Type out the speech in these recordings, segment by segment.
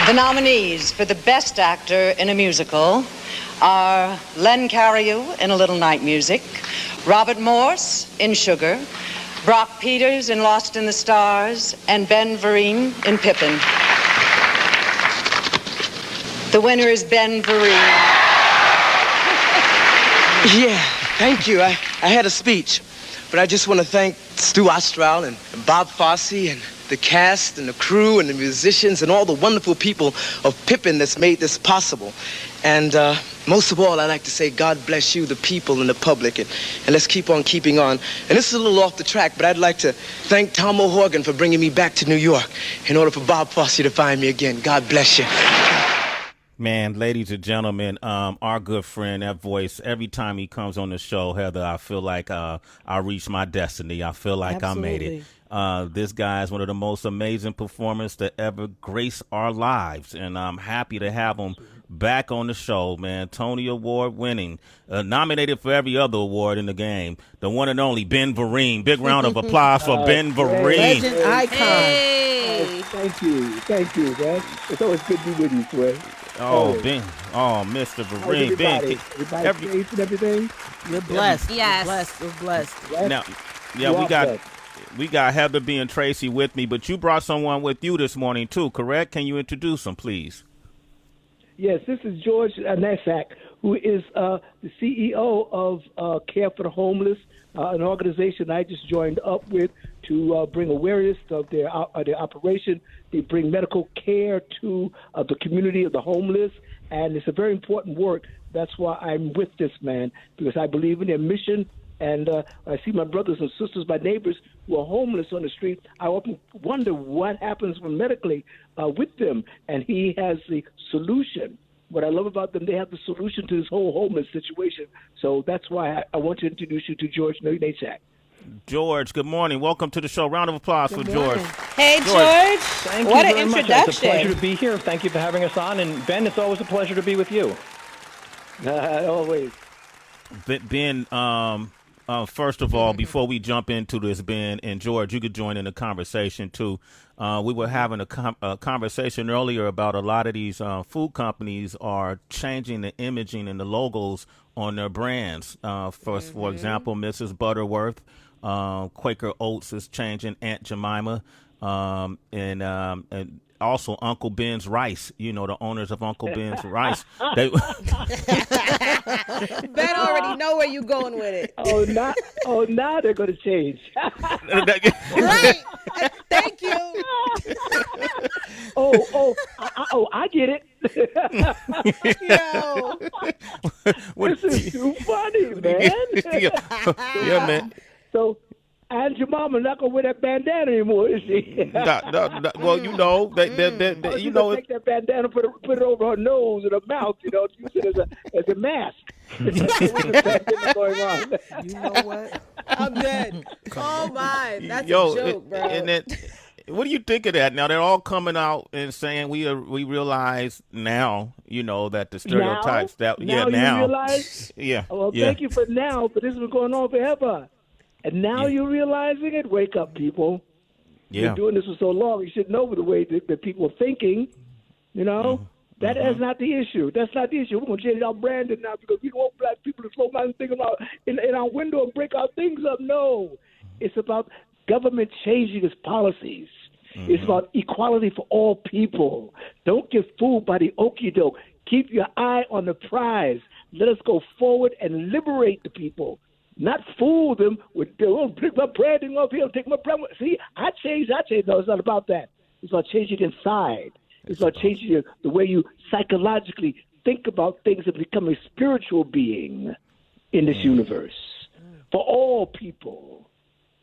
The nominees for the Best Actor in a Musical are Len Cariou in A Little Night Music, Robert Morse in Sugar, Brock Peters in Lost in the Stars, and Ben Vereen in Pippin. The winner is Ben Vereen. Yeah, thank you. I had a speech, but I just want to thank Stu Ostral and Bob Fosse and the cast and the crew and the musicians and all the wonderful people of Pippin that's made this possible. And most of all, I'd like to say God bless you, the people and the public, and let's keep on keeping on. And this is a little off the track, but I'd like to thank Tom O'Horgan for bringing me back to New York in order for Bob Fosse to find me again. God bless you. Man, ladies and gentlemen, our good friend, that voice, every time he comes on the show, Heather, I feel like I reached my destiny. I feel like Absolutely. I made it. This guy is one of the most amazing performers to ever grace our lives, and I'm happy to have him back on the show, man. Tony Award winning, nominated for every other award in the game, the one and only Ben Vereen. Big round of applause for Ben Vereen. Legend icon. Hey. Thank you, man. It's always good to be with you, Sway. Oh, Ben. Oh, Mr. Vereen. Ben. Everybody safe and everything? You're blessed. Yes. You're blessed. Now, yeah, we got Heather B. and Tracy with me, but you brought someone with you this morning too, correct? Can you introduce them, please? Yes, this is George Nasak, who is the CEO of Care for the Homeless, an organization I just joined up with to bring awareness of their operation. They bring medical care to the community of the homeless, and it's a very important work. That's why I'm with this man, because I believe in their mission, and I see my brothers and sisters, my neighbors who are homeless on the street. I often wonder what happens medically with them, and he has the solution. What I love about them, they have the solution to this whole homeless situation. So that's why I want to introduce you to George Nasak. George, good morning. Welcome to the show. Round of applause for George. Hey, George. Thank What you an very much. introduction. It's a pleasure to be here. Thank you for having us on. And, Ben, it's always a pleasure to be with you. Always. Ben, first of all, before we jump into this, Ben and George, you could join in the conversation, too. We were having a conversation earlier about a lot of these food companies are changing the imaging and the logos on their brands. For example, Mrs. Butterworth, Quaker Oats is changing Aunt Jemima, and also Uncle Ben's Rice. You know, the owners of Uncle Ben's Rice. They Ben already know where you're going with it. Now they're going to change. Right. Thank you. I get it. Yo. This is too funny, man. Yeah, man. So, Aunt your mama not gonna wear that bandana anymore, is she? No. Well, you know, you know, take that bandana, put it over her nose and her mouth, use it as a mask. Going on. You know what? I'm dead. Oh, my. That's a joke, bro. And then, what do you think of that? Now, they're all coming out and saying we realize now, that the stereotypes now now. You realize? Yeah. Well, yeah. Thank you for now, but this has been going on forever. And now you're realizing it? Wake up, people. Yeah. You've been doing this for so long. You should know the way that people are thinking. That is not the issue. That's not the issue. We're going to change our branding now because we don't want black people to slow down and think about in our window and break our things up. No. It's about government changing its policies. It's about equality for all people. Don't get fooled by the okie doke. Keep your eye on the prize. Let us go forward and liberate the people. Not fool them with, take my branding off here, take my branding. See, I changed. No, it's not about that. It's about changing inside. It's about changing the way you psychologically think about things and become a spiritual being in this universe for all people.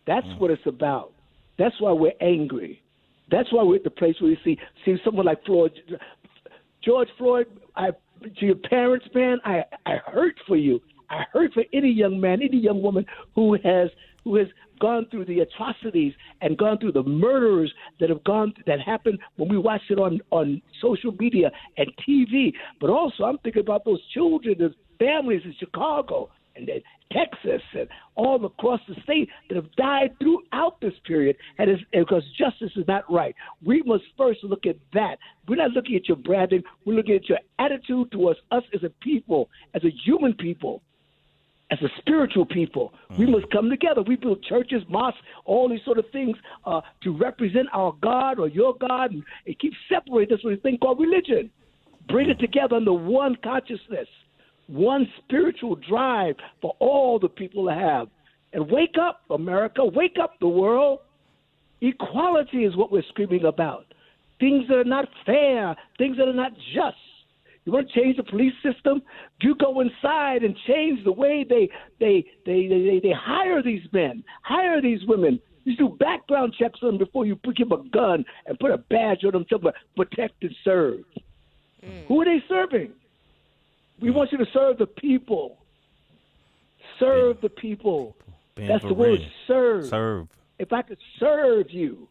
That's what it's about. That's why we're angry. That's why we're at the place where you see someone like George Floyd. To your parents, man, I hurt for you. I hurt for any young man, any young woman who has gone through the atrocities and gone through the murders that happened when we watched it on social media and TV. But also, I'm thinking about those children, those families in Chicago and then Texas and all across the state that have died throughout this period, and it's because justice is not right. We must first look at that. We're not looking at your branding. We're looking at your attitude towards us as a people, as a human people, as a spiritual people. We must come together. We build churches, mosques, all these sort of things to represent our God or your God, and keep separating this with a thing called religion. Bring it together under one consciousness, one spiritual drive for all the people to have. And wake up, America. Wake up, the world. Equality is what we're screaming about. Things that are not fair, things that are not just. You want to change the police system? You go inside and change the way they hire these men, hire these women. You do background checks on them before you give them a gun and put a badge on them to protect and serve. Who are they serving? We want you to serve the people. Serve the people. That's the word, serve. Serve. If I could serve you,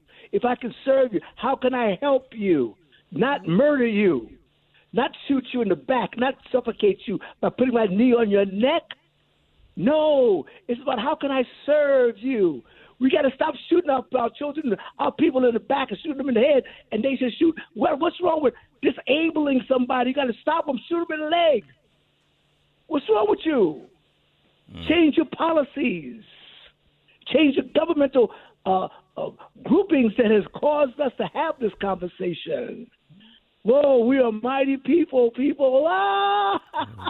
how can I help you? Not murder you. Not shoot you in the back, not suffocate you by putting my knee on your neck. No, it's about how can I serve you. We got to stop shooting our children, our people in the back, and shooting them in the head, and they should shoot. What's wrong with disabling somebody? You got to stop them, shoot them in the leg. What's wrong with you? Change your policies. Change your governmental groupings that has caused us to have this conversation. Whoa, we are mighty people. Ah!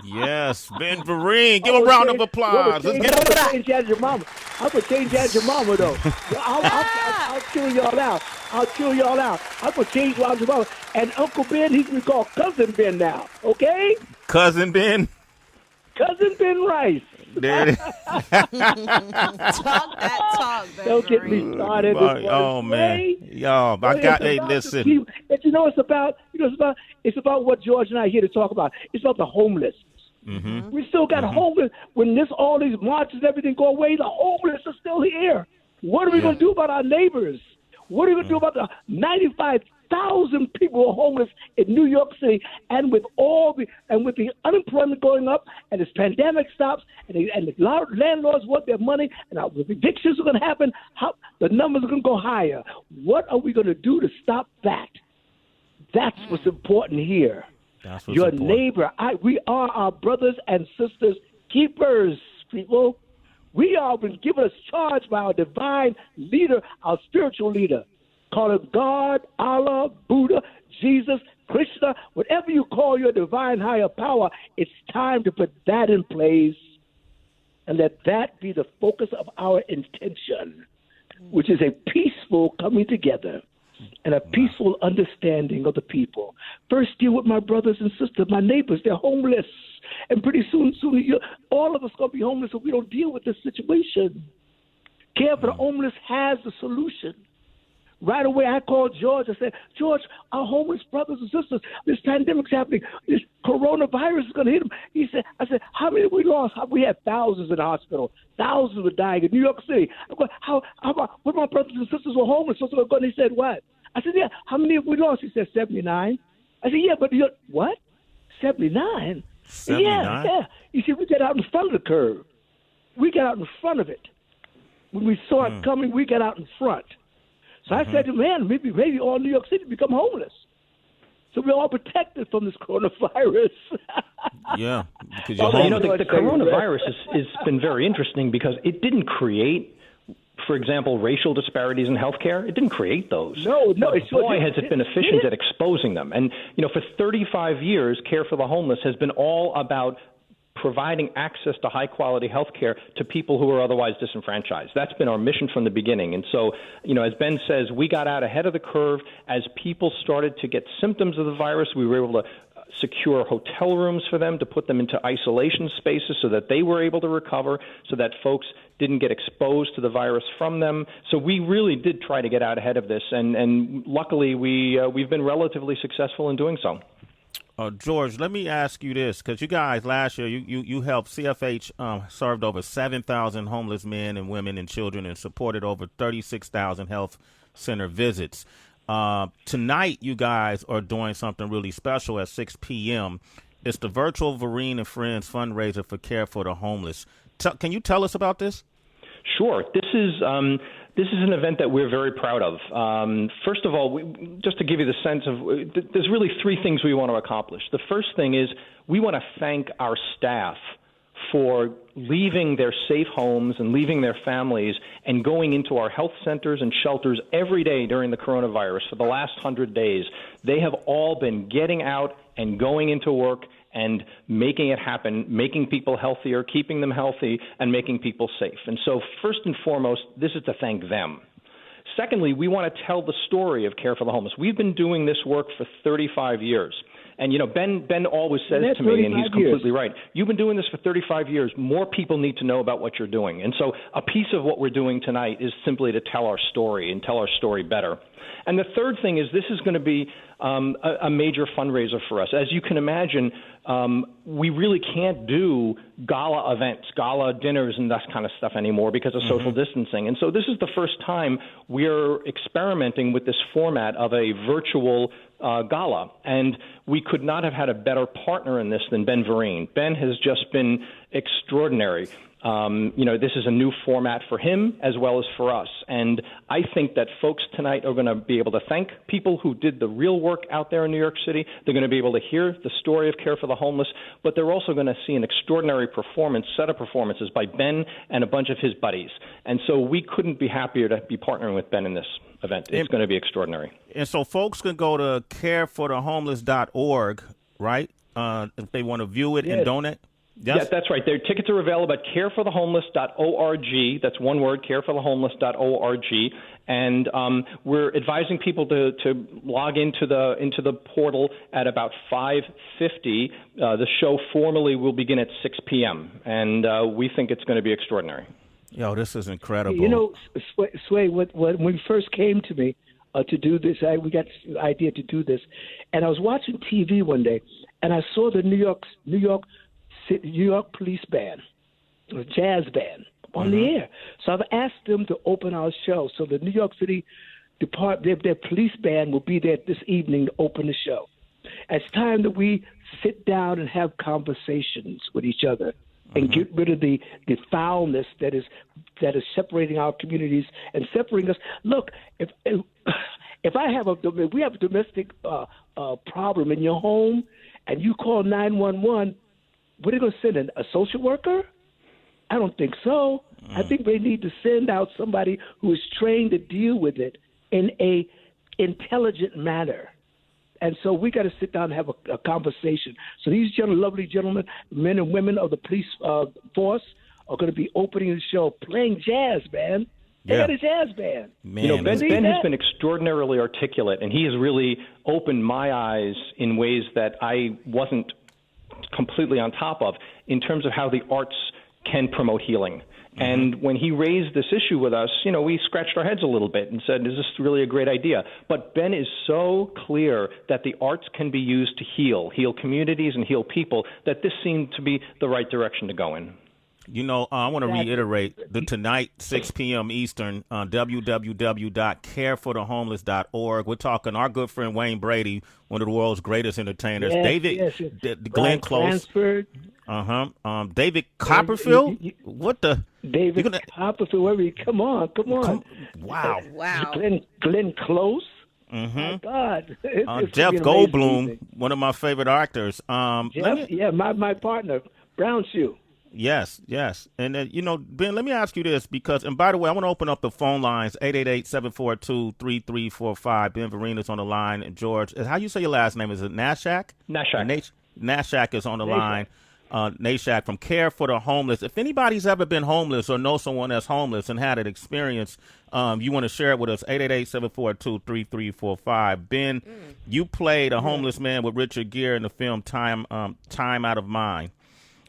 Yes, Ben Vereen. Give a round of applause. I'm going to change that your mama. I'm going to change that your mama, though. I'll kill y'all out. I'm going to change your mama. And Uncle Ben, he's going to be called Cousin Ben now. Okay? Cousin Ben? Cousin Ben Rice. There it is. Talk that talk, Ben. Don't get me started. Oh man, yo, listen. But it's about what George and I are here to talk about. It's about the homeless. Mm-hmm. We still got homeless. When all these marches and everything go away, the homeless are still here. What are we going to do about our neighbors? What are we going to do about the 95,000 people who are homeless in New York City? And with the unemployment going up, and this pandemic stops, and the landlords want their money, and the evictions are going to happen, the numbers are going to go higher. What are we going to do to stop that? That's what's important here. Your neighbor. We are our brothers and sisters keepers, people. We are been given a charge by our divine leader, our spiritual leader. Call him God, Allah, Buddha, Jesus, Krishna, whatever you call your divine higher power. It's time to put that in place and let that be the focus of our intention, which is a peaceful coming together and a peaceful understanding of the people. First, deal with my brothers and sisters, my neighbors. They're homeless. And pretty soon all of us going to be homeless if we don't deal with this situation. Care for the homeless has the solution. Right away, I called George. I said, George, our homeless brothers and sisters, this pandemic's happening. This coronavirus is going to hit them. I said, how many have we lost? We had thousands in the hospital. Thousands were dying in New York City. I'm going, how about, what my brothers and sisters were homeless? So he said, what? I said, yeah, how many have we lost? He said, 79. I said, yeah, but what? 79? 79? Yeah. You see, we got out in front of the curve. We got out in front of it. When we saw it coming, we got out in front. So I said to him, man, maybe all New York City become homeless. So we're all protected from this coronavirus. Yeah. Because the coronavirus has been very interesting because it didn't create, for example, racial disparities in healthcare. It didn't create those. No. Boy, has it been efficient at exposing them. And, for 35 years, Care for the Homeless has been all about providing access to high-quality health care to people who are otherwise disenfranchised. That's been our mission from the beginning. And so, as Ben says, we got out ahead of the curve. As people started to get symptoms of the virus, we were able to secure hotel rooms for them, to put them into isolation spaces so that they were able to recover, so that folks didn't get exposed to the virus from them. So we really did try to get out ahead of this, and luckily we've been relatively successful in doing so. George, let me ask you this, because you guys last year, you helped CFH served over 7,000 homeless men and women and children and supported over 36,000 health center visits. Tonight, you guys are doing something really special at 6 p.m. It's the virtual Vereen and Friends fundraiser for Care for the Homeless. Can you tell us about this? Sure. This is an event that we're very proud of. First of all, just to give you the sense of, there's really three things we want to accomplish. The first thing is we want to thank our staff for leaving their safe homes and leaving their families and going into our health centers and shelters every day during the coronavirus for the last 100 days. They have all been getting out and going into work and making it happen, making people healthier, keeping them healthy, and making people safe. And so first and foremost, this is to thank them. Secondly, we want to tell the story of Care for the Homeless. We've been doing this work for 35 years. And, Ben always says to me, and he's completely right, you've been doing this for 35 years. More people need to know about what you're doing. And so a piece of what we're doing tonight is simply to tell our story and tell our story better. And the third thing is this is going to be a major fundraiser for us. As you can imagine, we really can't do gala events, gala dinners, and that kind of stuff anymore because of social distancing. And so this is the first time we're experimenting with this format of a virtual gala. And we could not have had a better partner in this than Ben Vereen. Ben has just been extraordinary. This is a new format for him as well as for us. And I think that folks tonight are going to be able to thank people who did the real work out there in New York City. They're going to be able to hear the story of Care for the Homeless, but they're also going to see an extraordinary set of performances by Ben and a bunch of his buddies. And so we couldn't be happier to be partnering with Ben in this event. It's going to be extraordinary. And so folks can go to careforthehomeless.org, right, if they want to view it and donate? Yes. Yeah, that's right. Their tickets are available at careforthehomeless.org. That's one word, careforthehomeless.org. And we're advising people to log into the portal at about 5:50. The show formally will begin at 6 p.m. And we think it's going to be extraordinary. Yo, this is incredible. Sway, when we first came to me to do this, we got the idea to do this, and I was watching TV one day, and I saw the New York Police Band, a jazz band, on the air. So I've asked them to open our show. So the New York City their police band will be there this evening to open the show. It's time that we sit down and have conversations with each other and get rid of the foulness that is separating our communities and separating us. Look, if we have a domestic problem in your home and you call 911, what are they going to send in? A social worker? I don't think so. I think they need to send out somebody who is trained to deal with it in a intelligent manner. And so we got to sit down and have a conversation. So these lovely gentlemen, men and women of the police force, are going to be opening the show, playing jazz, man. They got a jazz band. Man, Ben has been extraordinarily articulate, and he has really opened my eyes in ways that I wasn't completely on top of in terms of how the arts can promote healing. And when he raised this issue with us, we scratched our heads a little bit and said, is this really a great idea? But Ben is so clear that the arts can be used to heal communities and heal people, that this seemed to be the right direction to go in. I want to reiterate that tonight, 6 p.m. Eastern, on www.careforthehomeless.org. We're talking our good friend Wayne Brady, one of the world's greatest entertainers. Glenn Close. David Copperfield. David Copperfield? Come on. Wow. Glenn Close. My God. Jeff Goldblum, one of my favorite actors. My partner, Brown Shoe. Yes. And Ben, let me ask you this and by the way, I want to open up the phone lines, 888-742-3345. Ben Vereen is on the line, and George, how you say your last name? Is it Nashak? Nashak. Nashak is on the line. Nashak from Care for the Homeless. If anybody's ever been homeless or know someone that's homeless and had an experience, you want to share it with us, 888-742-3345. Ben, you played a homeless man with Richard Gere in the film Time Out of Mind.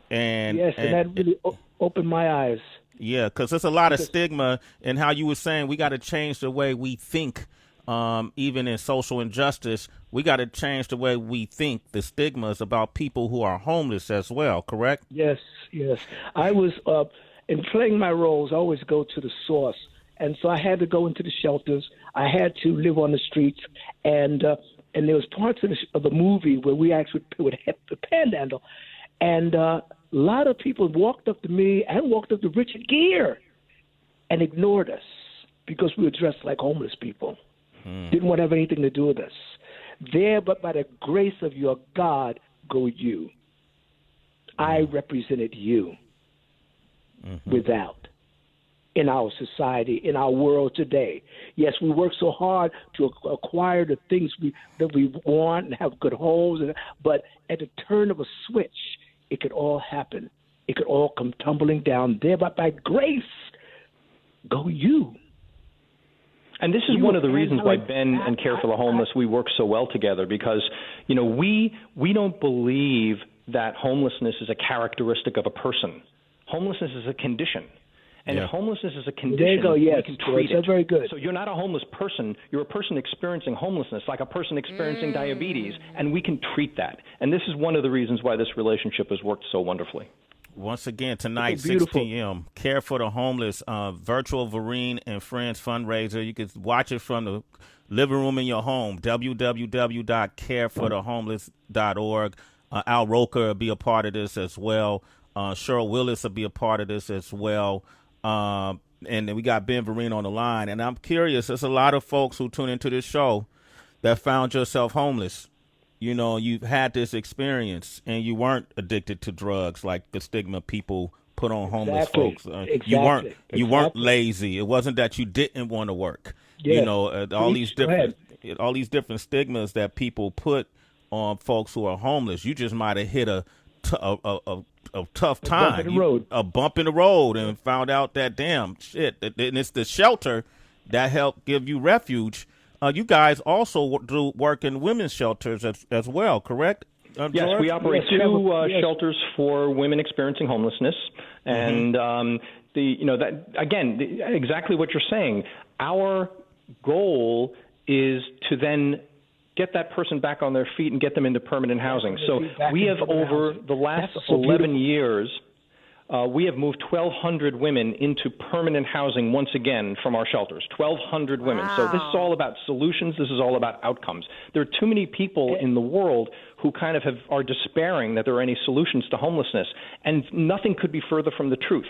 And that really opened my eyes. Yeah, because there's a lot of stigma in how you were saying we got to change the way we think, even in social injustice. We got to change the way we think. The stigma is about people who are homeless as well, correct? Yes. I was, in playing my roles, I always go to the source. And so I had to go into the shelters. I had to live on the streets. And there was parts of the movie where we actually would have the panhandle. And a lot of people walked up to me and walked up to Richard Gere and ignored us because we were dressed like homeless people. Didn't want to have anything to do with us. There, but by the grace of your God, go you. I represented you without in our society, in our world today. Yes, we work so hard to acquire the things that we want and have good homes, but at the turn of a switch, it could all happen. It could all come tumbling down there, but by grace, go you. And this is one of the reasons why Ben and Care for the Homeless, we work so well together, because, we don't believe that homelessness is a characteristic of a person. Homelessness is a condition. And if homelessness is a condition, there you go, yes, we can treat it. Very good. So you're not a homeless person. You're a person experiencing homelessness, like a person experiencing diabetes, and we can treat that. And this is one of the reasons why this relationship has worked so wonderfully. Once again, tonight, 6 p.m., Care for the Homeless, virtual Vereen and Friends fundraiser. You can watch it from the living room in your home, www.careforthehomeless.org. Al Roker will be a part of this as well. Cheryl Willis will be a part of this as well. And then we got Ben Vereen on the line. And I'm curious, there's a lot of folks who tune into this show that found yourself homeless. You've had this experience and you weren't addicted to drugs like the stigma people put on homeless folks. You weren't lazy. It wasn't that you didn't want to work. Yes. All these different stigmas that people put on folks who are homeless. You just might have hit a tough time, a bump in the road, and found out that damn shit. And it's the shelter that helped give you refuge. You guys also do work in women's shelters as well, correct? Yes, George? we operate two shelters for women experiencing homelessness, and exactly what you're saying. Our goal is to then get that person back on their feet and get them into permanent housing. So we have, over the last 11 years, we have moved 1,200 women into permanent housing once again from our shelters. 1,200 women. Wow. So this is all about solutions. This is all about outcomes. There are too many people in the world who kind of are despairing that there are any solutions to homelessness, and nothing could be further from the truth.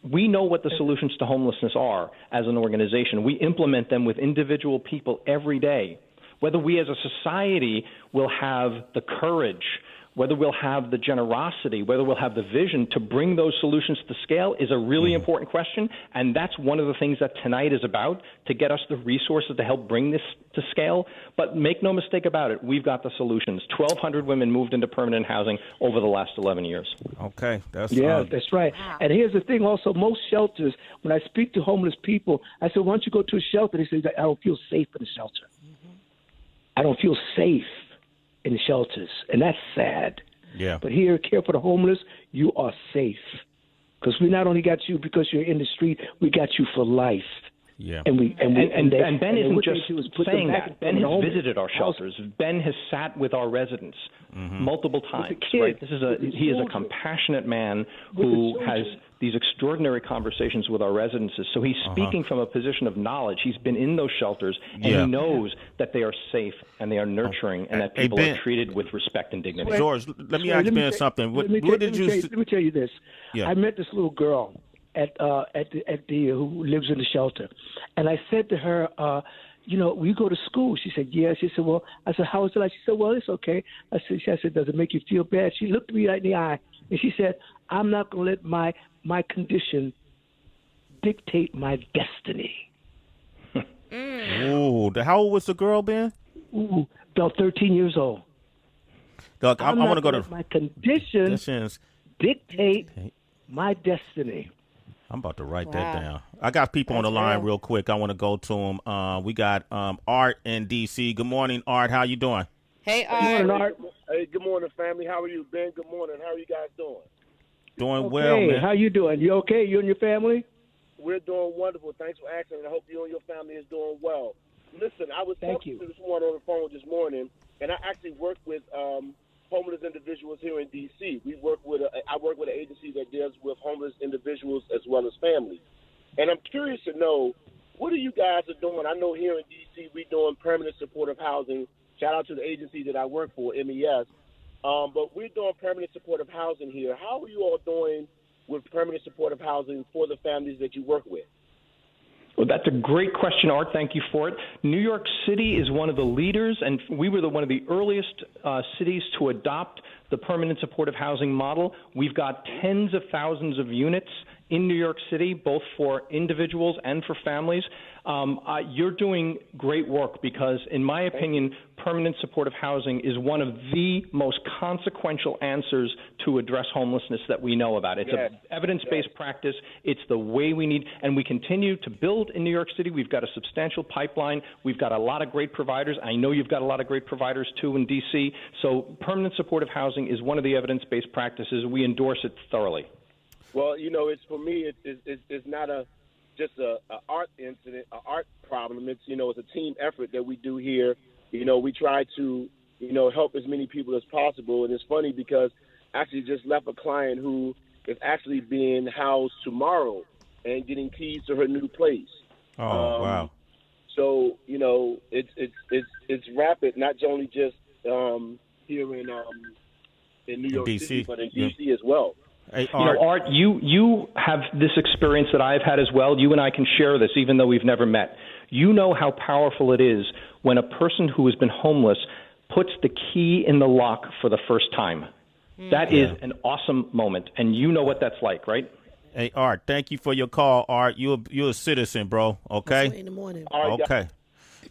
We know what the solutions to homelessness are as an organization. We implement them with individual people every day. Whether we as a society will have the courage, whether we'll have the generosity, whether we'll have the vision to bring those solutions to scale is a really important question. And that's one of the things that tonight is about, to get us the resources to help bring this to scale. But make no mistake about it, we've got the solutions. 1,200 women moved into permanent housing over the last 11 years. Okay. That's right. Wow. And here's the thing also, most shelters, when I speak to homeless people, I say, why don't you go to a shelter? They say, I don't feel safe in the shelter. I don't feel safe in the shelters, and that's sad. Yeah. But here, Care for the Homeless, you are safe, because we not only got you because you're in the street, we got you for life. Yeah. And Ben isn't just saying that. Ben has visited our shelters. Ben has sat with our residents multiple times. Right? He is a compassionate man who has these extraordinary conversations with our residents. So he's speaking from a position of knowledge. He's been in those shelters, and he knows that they are safe and they are nurturing, and that people are treated with respect and dignity. George, let me ask Ben something. Let me tell you this. Yeah. I met this little girl at the who lives in the shelter, and I said to her, will you go to school? She said, yes. She said, well, I said, how is it like? She said, well, it's okay. I said, does it make you feel bad? She looked me right in the eye, and she said, I'm not going to let my condition dictate my destiny. Ooh, how old was the girl, Ben? Ooh, about 13 years old. Look, I want to go to my conditions dictate my destiny. I'm about to write that down. I got people on the line real quick. I want to go to them. We got Art in D.C. Good morning, Art. How you doing? Hey, Art. Good morning, Art. Hey, good morning, family. How are you, Ben? Good morning. How are you guys doing? Doing well, man. How you doing? You okay? You and your family? We're doing wonderful. Thanks for asking, and I hope you and your family is doing well. Listen, I was talking to someone on the phone this morning, and I actually work with homeless individuals here in D.C. I work with an agency that deals with homeless individuals as well as families. And I'm curious to know, what are you guys are doing? I know here in D.C. we're doing permanent supportive housing. Shout out to the agency that I work for, MES. But we're doing permanent supportive housing here. How are you all doing with permanent supportive housing for the families that you work with? Well, that's a great question, Art. Thank you for it. New York City is one of the leaders, and we were one of the earliest cities to adopt the permanent supportive housing model. We've got tens of thousands of units in New York City, both for individuals and for families. You're doing great work because, in my opinion, permanent supportive housing is one of the most consequential answers to address homelessness that we know about. It's an evidence-based practice. It's the way we need, and we continue to build in New York City. We've got a substantial pipeline. We've got a lot of great providers. I know you've got a lot of great providers, too, in D.C. So permanent supportive housing is one of the evidence-based practices. We endorse it thoroughly. Well, it's for me. It's not just a art incident, an art problem. It's it's a team effort that we do here. We try to help as many people as possible. And it's funny because I actually just left a client who is actually being housed tomorrow and getting keys to her new place. Oh wow! So it's rapid, not only just here in New York City, but in DC as well. Hey, Art, you have this experience that I've had as well. You and I can share this, even though we've never met. You know how powerful it is when a person who has been homeless puts the key in the lock for the first time. That is an awesome moment, and you know what that's like, right? Hey, Art, thank you for your call, Art. You're a citizen, bro, okay? In the morning. Okay.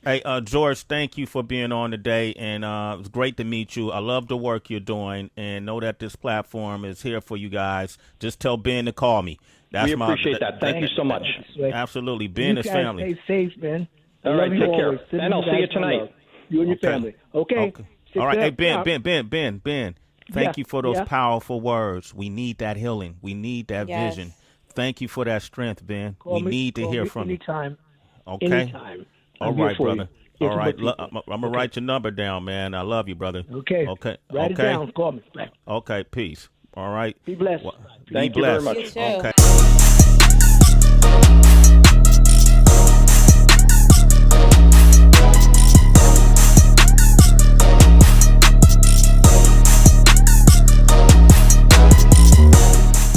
Hey, George, thank you for being on today, and it was great to meet you. I love the work you're doing, and know that this platform is here for you guys. Just tell Ben to call me. We appreciate that. Thank you so much. Absolutely. Ben is family. Stay safe, man. All right, take care. And I'll see you tonight. You and your family. Okay. All right. Hey, Ben. Thank you for those powerful words. We need that healing. We need that vision. Thank you for that strength, Ben. We need to hear from you. Anytime. Okay. Anytime. All right, brother. All right. I'm going to write your number down, man. I love you, brother. Okay. Write it down. Call me. Okay. Peace. All right. Be blessed. Be blessed. Thank you very much. Okay.